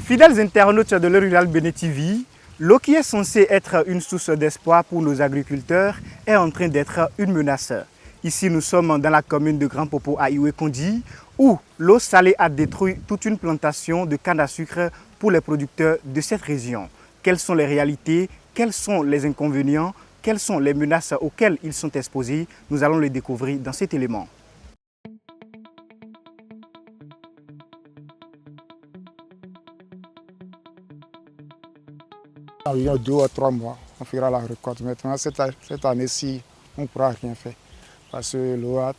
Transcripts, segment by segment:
Fidèles internautes de Le Rural Bénin TV, l'eau qui est censée être une source d'espoir pour nos agriculteurs est en train d'être une menace. Ici, nous sommes dans la commune de Grand Popo à Iwekondi, où l'eau salée a détruit toute une plantation de canne à sucre pour les producteurs de cette région. Quelles sont les réalités? Quels sont les inconvénients? Quelles sont les menaces auxquelles ils sont exposés? Nous allons les découvrir dans cet élément. Environ 2 ou 3 mois, on fera la récolte. Maintenant, cette année-ci, on ne pourra rien faire parce que l'eau a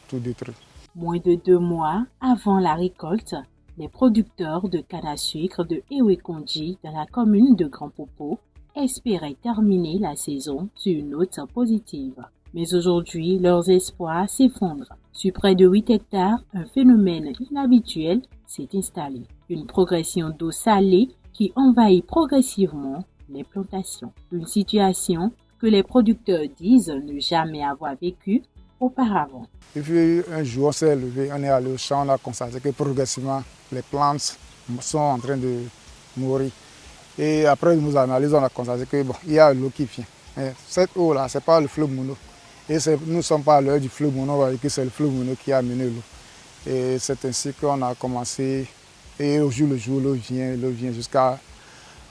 tout détruit. Moins de 2 mois avant la récolte, les producteurs de canne à sucre de Iwekondi dans la commune de Grand Popo espéraient terminer la saison sur une note positive. Mais aujourd'hui, leurs espoirs s'effondrent. Sur près de 8 hectares, un phénomène inhabituel s'est installé. Une progression d'eau salée qui envahit progressivement les plantations. Une situation que les producteurs disent ne jamais avoir vécue auparavant. Et puis un jour, on s'est levé, on est allé au champ, on a constaté que progressivement, les plantes sont en train de mourir. Et après nous analysons, on a constaté que il y a l'eau qui vient. Mais cette eau-là, ce n'est pas le fleuve Mono. Et nous ne sommes pas à l'heure du fleuve Mono, on va dire que c'est le fleuve Mono qui a amené l'eau. Et c'est ainsi qu'on a commencé. Et au jour le jour, l'eau vient jusqu'à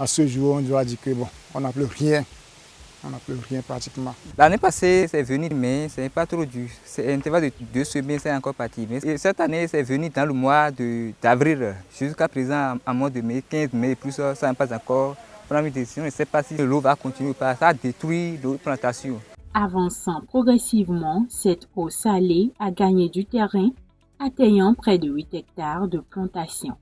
ce jour, on doit dire que on n'a plus rien. On n'a plus rien pratiquement. L'année passée, c'est venu, mais ce n'est pas trop dur. C'est un intervalle de 2 semaines, c'est encore parti. Mais cette année, c'est venu dans le mois d'avril. Jusqu'à présent, en mois de mai, 15 mai, plus ça n'a pas encore pris une décision. Je ne sais pas si l'eau va continuer ou pas. Ça a détruit nos plantations. Avançant progressivement, cette eau salée a gagné du terrain, atteignant près de 8 hectares de plantation.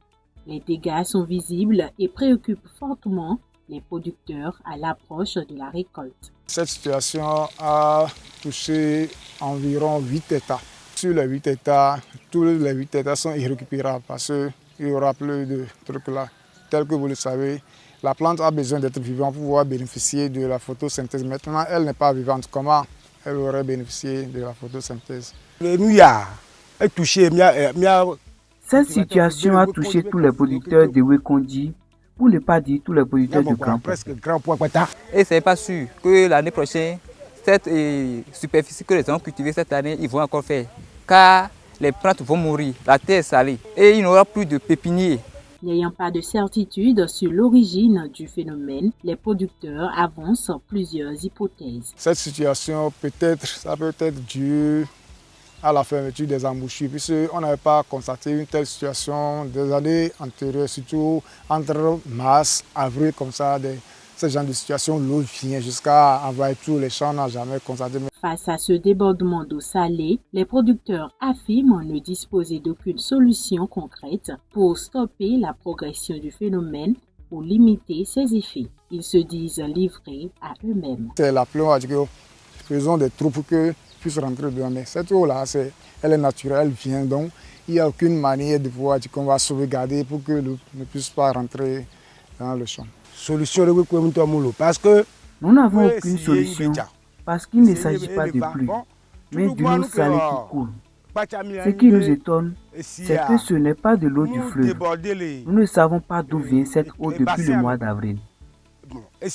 Les dégâts sont visibles et préoccupent fortement les producteurs à l'approche de la récolte. Cette situation a touché environ 8 hectares. Sur les 8 hectares, tous les 8 hectares sont irrécupérables parce qu'il n'y aura plus de trucs là. Tel que vous le savez, la plante a besoin d'être vivante pour pouvoir bénéficier de la photosynthèse. Maintenant, elle n'est pas vivante. Comment elle aurait bénéficié de la photosynthèse? Cette situation a touché tous les producteurs de Iwekondi, pour ne pas dire tous les producteurs de Grand Popo. Et ce n'est pas sûr que l'année prochaine, cette superficie que les gens ont cultivée cette année, ils vont encore faire. Car les plantes vont mourir, la terre est salée et il n'y aura plus de pépiniers. N'ayant pas de certitude sur l'origine du phénomène, les producteurs avancent plusieurs hypothèses. Cette situation, ça peut être dû à la fermeture des embouchures, puisqu'on n'avait pas constaté une telle situation des années antérieures, surtout entre mars, avril, comme ça, ce genre de situation, l'eau vient jusqu'à envahir tous les champs, on n'a jamais constaté. Face à ce débordement d'eau salée, les producteurs affirment ne disposer d'aucune solution concrète pour stopper la progression du phénomène ou limiter ses effets. Ils se disent livrés à eux-mêmes. C'est la pluie, on va dire que faisons des trous pour que puisse rentrer dedans. Mais cette eau-là, elle est naturelle, elle vient donc. Il n'y a aucune manière de pouvoir dire qu'on va sauvegarder pour que l'eau ne puisse pas rentrer dans le champ. Parce que nous n'avons aucune solution, parce qu'il ne s'agit pas de pluie, mais d'une eau salée qui coule. Ce qui nous étonne, c'est que ce n'est pas de l'eau du fleuve. Nous ne savons pas d'où vient cette eau depuis le mois d'avril. À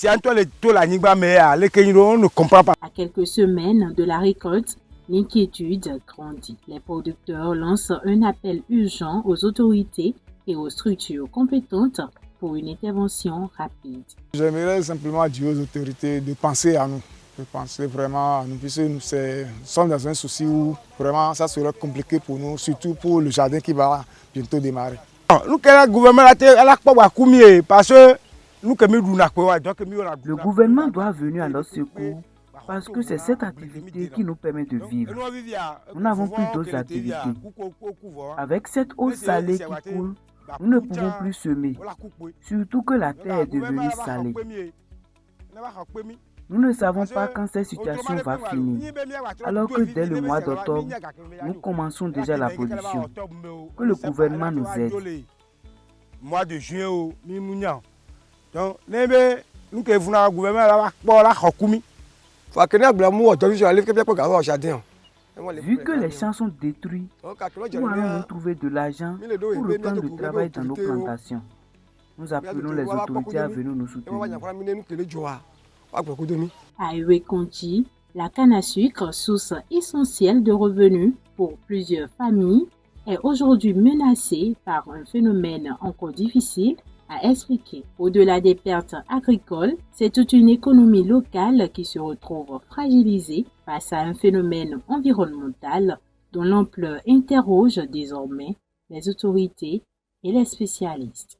quelques semaines de la récolte, l'inquiétude grandit. Les producteurs lancent un appel urgent aux autorités et aux structures compétentes pour une intervention rapide. J'aimerais simplement dire aux autorités de penser à nous, de penser vraiment à nous, puisque nous sommes dans un souci où vraiment ça serait compliqué pour nous, surtout pour le jardin qui va bientôt démarrer. Le gouvernement doit venir à notre secours parce que c'est cette activité qui nous permet de vivre. Nous n'avons plus d'autres activités. Avec cette eau salée qui coule, nous ne pouvons plus semer, surtout que la terre est devenue salée. Nous ne savons pas quand cette situation va finir, alors que dès le mois d'octobre, nous commençons déjà la production. Que le gouvernement nous aide. Mois de juin, donc, nous que vous n'avez gouvernement Vu que les champs sont détruits, nous allons nous trouver de l'argent pour le temps de travail dans nos plantations. Nous appelons les autorités à venir nous soutenir. À Ewe-Kondji, la canne à sucre, source essentielle de revenus pour plusieurs familles, est aujourd'hui menacée par un phénomène encore difficile à expliquer. Au-delà des pertes agricoles, c'est toute une économie locale qui se retrouve fragilisée face à un phénomène environnemental dont l'ampleur interroge désormais les autorités et les spécialistes.